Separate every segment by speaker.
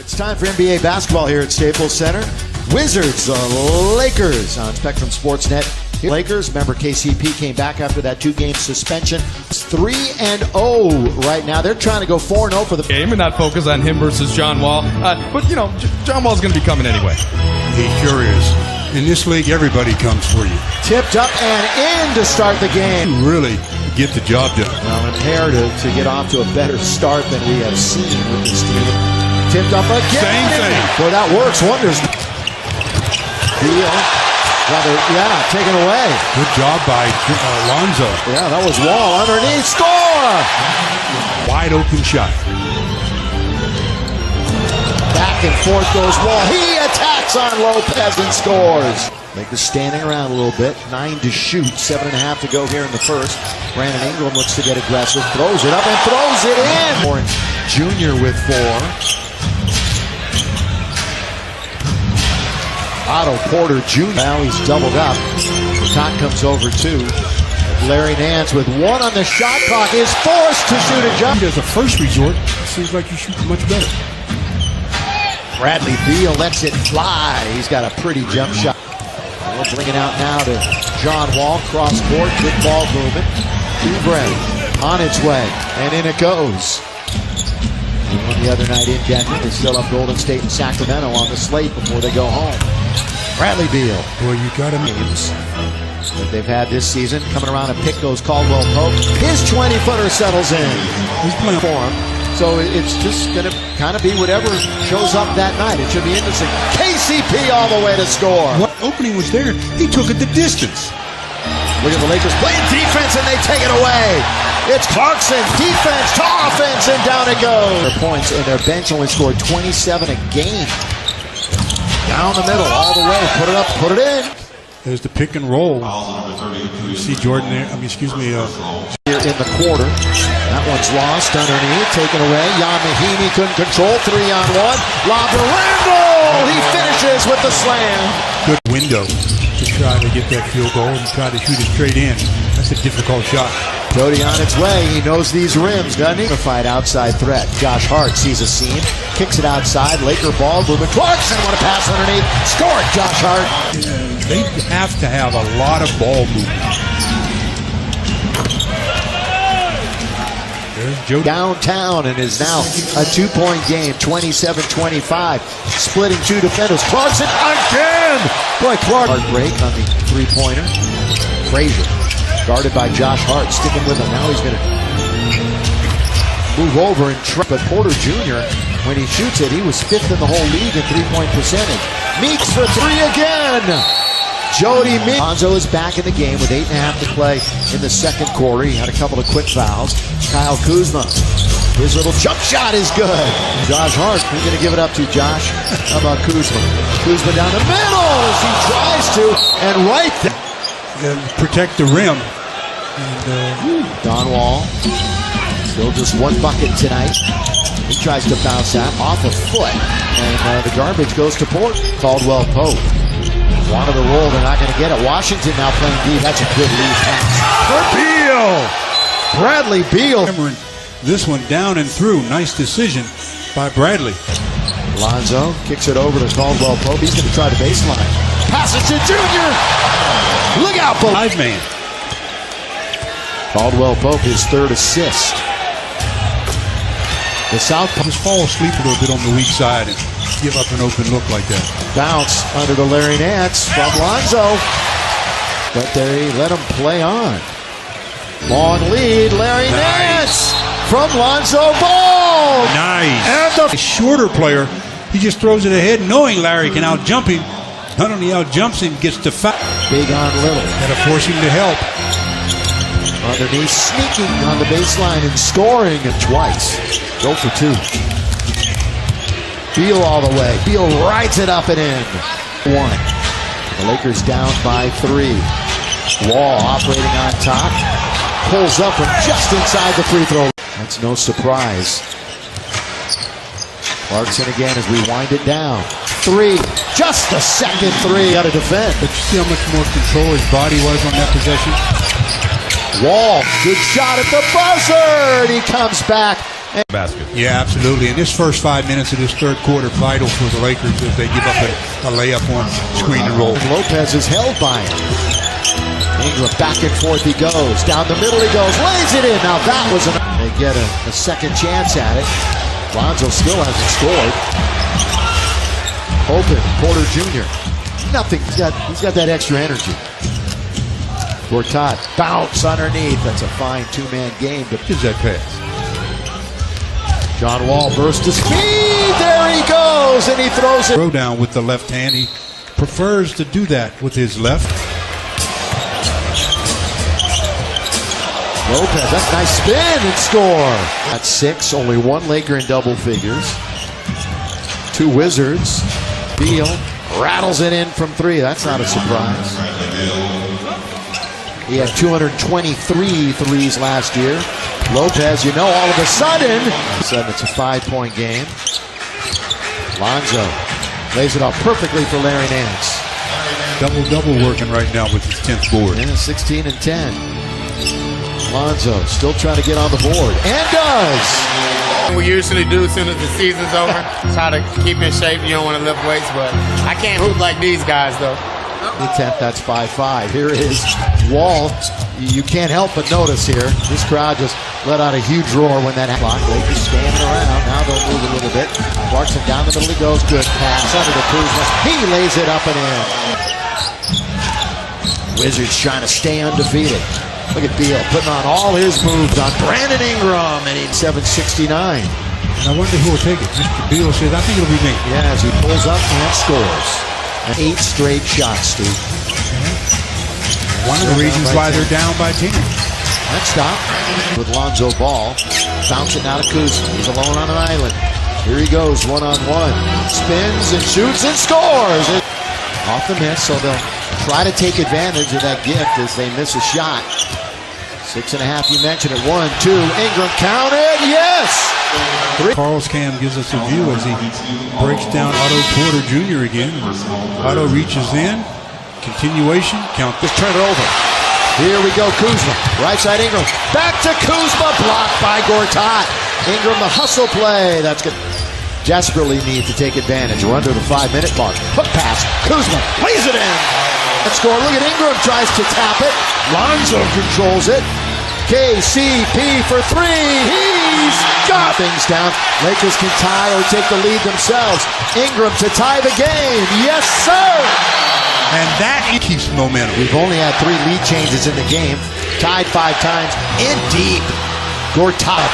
Speaker 1: It's time for NBA basketball here at Staples Center. Wizards, Lakers on Spectrum Sportsnet. Lakers, remember KCP came back after that 2-game suspension. It's 3-0 right now. They're trying to go 4-0 for the
Speaker 2: game and not focus on him versus John Wall. But, you know, John Wall's going to be coming anyway.
Speaker 3: He sure is. In this league, everybody comes for you.
Speaker 1: Tipped up and in to start the game.
Speaker 3: You really get the job done.
Speaker 1: Well, imperative to get off to a better start than we have seen with this team. Tipped up again.
Speaker 3: Same thing.
Speaker 1: Boy, that works wonders. Beal. Taken away.
Speaker 3: Good job by Lonzo.
Speaker 1: Yeah, that was Wall underneath. Score!
Speaker 3: Wide open shot.
Speaker 1: Back and forth goes Wall. He attacks on Lopez and scores. Lakers standing around a little bit. 9 to shoot. 7.5 to go here in the first. Brandon Ingram looks to get aggressive. Throws it up and throws it in. Orange Jr. with 4. Otto Porter Jr. Now he's doubled up. The shot comes over too. Larry Nance with 1 on the shot clock is forced to shoot a jump.
Speaker 3: As a first resort, it seems like you shoot much better.
Speaker 1: Bradley Beal lets it fly. He's got a pretty jump shot. We'll bring it out now to John Wall. Cross court, good ball movement. Oubre on its way, and in it goes. The other night in Denver, they still have Golden State and Sacramento on the slate before they go home. Bradley Beal.
Speaker 3: Well, you got him.
Speaker 1: Games that they've had this season. Coming around a pick goes Caldwell Pope. His 20-footer settles in.
Speaker 3: He's playing
Speaker 1: for him. So it's just going to kind of be whatever shows up that night. It should be interesting. KCP all the way to score.
Speaker 3: What opening was there? He took it the distance.
Speaker 1: Look at the Lakers playing defense and they take it away. It's Clarkson, defense to offense, and down it goes. Their points and their bench only scored 27 a game. Down the middle, all the way, put it up, put it in.
Speaker 3: There's the pick and roll. You see Jordan there,
Speaker 1: Here in the quarter. That one's lost underneath, taken away. Jan Mahinmi couldn't control, 3-on-1. Lob to Randle! He finishes with the slam.
Speaker 3: Good window to try to get that field goal and try to shoot it straight in. That's a difficult shot.
Speaker 1: Cody on its way. He knows these rims, doesn't he? Fight outside threat. Josh Hart sees a seam, kicks it outside. Laker ball movement. Clarkson want to pass underneath. Score it, Josh Hart.
Speaker 3: They have to have a lot of ball movement. There's Joe
Speaker 1: downtown and is now a 2-point game. 27-25. Splitting 2 defenders. Clarkson again. Boy, Clark. Hard break on the 3-pointer. Frazier. Guarded by Josh Hart, sticking with him. Now he's going to move over and trip. But Porter Jr., when he shoots it, he was 5th in the whole league in 3-point percentage. Meeks for 3 again. Jody Meeks. Lonzo is back in the game with 8.5 to play in the second quarter. He had a couple of quick fouls. Kyle Kuzma. His little jump shot is good. Josh Hart, we're going to give it up to Josh. How about Kuzma? Kuzma down the middle as he tries to, and right there.
Speaker 3: Protect the rim.
Speaker 1: Don Wall, still just 1 bucket tonight. He tries to bounce that off a foot, and the garbage goes to Port. Caldwell Pope. Wanted the roll, they're not going to get it. Washington now playing D. That's a good lead pass. For Beal! Bradley Beal.
Speaker 3: This one down and through. Nice decision by Bradley.
Speaker 1: Lonzo kicks it over to Caldwell Pope. He's going to try the baseline. Passes to Junior. Look out, Pope.
Speaker 3: 5-man.
Speaker 1: Caldwell Pope, his 3rd assist. The South
Speaker 3: just fall asleep a little bit on the weak side and give up an open look like that.
Speaker 1: Bounce under the Larry Nance from Lonzo. But they let him play on. Long lead, Larry Nance from Lonzo Ball.
Speaker 3: Nice.
Speaker 1: And the
Speaker 3: shorter player, he just throws it ahead knowing Larry can out-jump him. Not only out-jumps him, gets to foul.
Speaker 1: Big on Little.
Speaker 3: Gotta force him to help.
Speaker 1: Underneath, sneaking on the baseline and scoring it twice. Go for 2. Beal all the way. Beal rides it up and in. 1. The Lakers down by 3. Wall operating on top. Pulls up from just inside the free throw. That's no surprise. Clarkson again as we wind it down. 3. Just the second 3 out of defense.
Speaker 3: But you see how much more control his body was on that possession?
Speaker 1: Wall, good shot at the buzzer. And he comes back
Speaker 2: Basket.
Speaker 3: Yeah, absolutely. And this first 5 minutes of this third quarter, vital for the Lakers as they give up a layup on screen and roll.
Speaker 1: Lopez is held by him. Ingram back and forth he goes. Down the middle he goes. Lays it in. Now that was they get a second chance at it. Lonzo still hasn't scored. Open, Porter Jr. Nothing. He's got that extra energy. Gortat bounce underneath. That's a fine two-man game. But
Speaker 3: Gives that pass.
Speaker 1: John Wall burst to speed. There he goes, and he throws it.
Speaker 3: Throw down with the left hand. He prefers to do that with his left.
Speaker 1: Lopez, that's a nice spin and score. At 6, only one Laker in double figures. 2 Wizards. Beal rattles it in from 3. That's not a surprise. He had 223 threes last year. Lopez, all of a sudden, it's a 5-point game. Lonzo lays it off perfectly for Larry Nance.
Speaker 3: Double working right now with his 10th board.
Speaker 1: Yeah, 16 and 10. Lonzo still trying to get on the board, and does.
Speaker 4: We usually do as soon as the season's over. Try to keep in shape. You don't want to lift weights, but I can't hoop like these guys, though.
Speaker 1: Attempt, that's 5-5. Here is Wall. You can't help but notice here. This crowd just let out a huge roar when that happened. Lakers standing around. Now they'll move a little bit. Clarkson down the middle he goes. Good pass under the Kuzma. He lays it up and in. Wizards trying to stay undefeated. Look at Beal putting on all his moves on Brandon Ingram, and he's 769.
Speaker 3: I wonder who will take it. Mr. Beal says, I think it'll be me.
Speaker 1: Yeah, as he pulls up and scores. 8 straight shots, Steve.
Speaker 3: One of the reasons why they're down by 10.
Speaker 1: Next stop with Lonzo Ball. Bounce it now to Kuzma. He's alone on an island. Here he goes, one-on-one. Spins and shoots and scores. Off the miss, so they'll try to take advantage of that gift as they miss a shot. 6.5, you mentioned it. 1, 2, Ingram counted, yes! 3.
Speaker 3: Carl's Cam gives us a view as he breaks down Otto Porter Jr. again. Otto reaches in. Continuation. Count.
Speaker 1: Just turn it over. Here we go, Kuzma. Right side Ingram. Back to Kuzma. Blocked by Gortat. Ingram, the hustle play. That's good. Desperately need to take advantage. We're under the 5-minute mark. Hook pass. Kuzma plays it in. Let's score. Look at Ingram tries to tap it. Lonzo controls it. KCP for 3. He's got things down. Lakers can tie or take the lead themselves. Ingram to tie the game. Yes, sir.
Speaker 3: And that keeps momentum.
Speaker 1: We've only had 3 lead changes in the game. Tied 5 times. In deep. Gortat.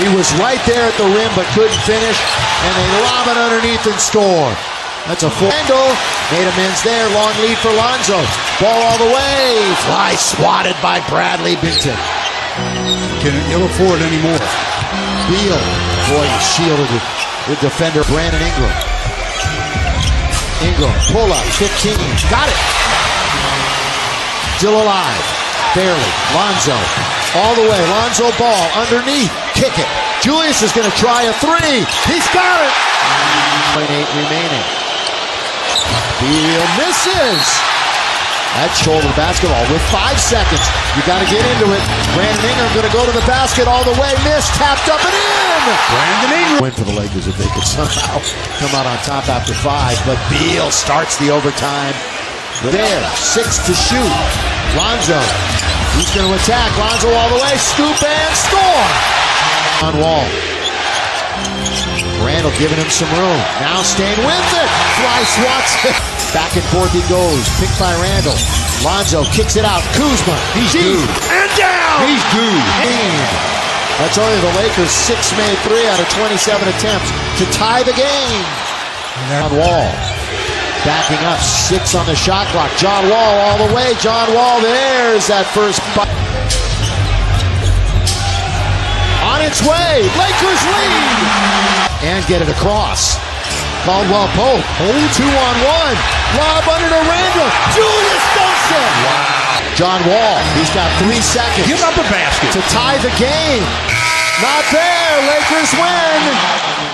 Speaker 1: He was right there at the rim but couldn't finish. And they lob it underneath and score. That's a full handle. Made amends there. Long lead for Lonzo. Ball all the way. Fly swatted by Bradley Binton.
Speaker 3: Can ill afford anymore.
Speaker 1: Beal. Boy, he's shielded with defender Brandon Ingram. Ingram, pull up, 15. Got it. Still alive. Barely. Lonzo. All the way. Lonzo Ball underneath. Kick it. Julius is going to try a 3. He's got it. 0.8 remaining. Beal misses. That's shoulder basketball with 5 seconds. You got to get into it. Brandon Ingram going to go to the basket all the way. Missed. Tapped up and in.
Speaker 3: Brandon Ingram.
Speaker 1: Win for the Lakers if they could somehow come out on top after 5. But Beal starts the overtime. There. 6 to shoot. Lonzo. He's going to attack. Lonzo all the way. Scoop and score. On Wall. Randall giving him some room. Now staying with it. Fly swats it. Back and forth he goes. Picked by Randall. Lonzo kicks it out. Kuzma. He's due. And down.
Speaker 3: He's due.
Speaker 1: That's only the Lakers' 6 made 3 out of 27 attempts to tie the game. On Wall. Backing up. 6 on the shot clock. John Wall all the way. John Wall. There's that first bucket. On its way. Lakers lead. And get it across. Caldwell Pope. 2-on-1. Lob under to Randall. Julius dunks it. Wow. John Wall. He's got 3 seconds.
Speaker 3: Give up a basket.
Speaker 1: To tie the game. Not there. Lakers win.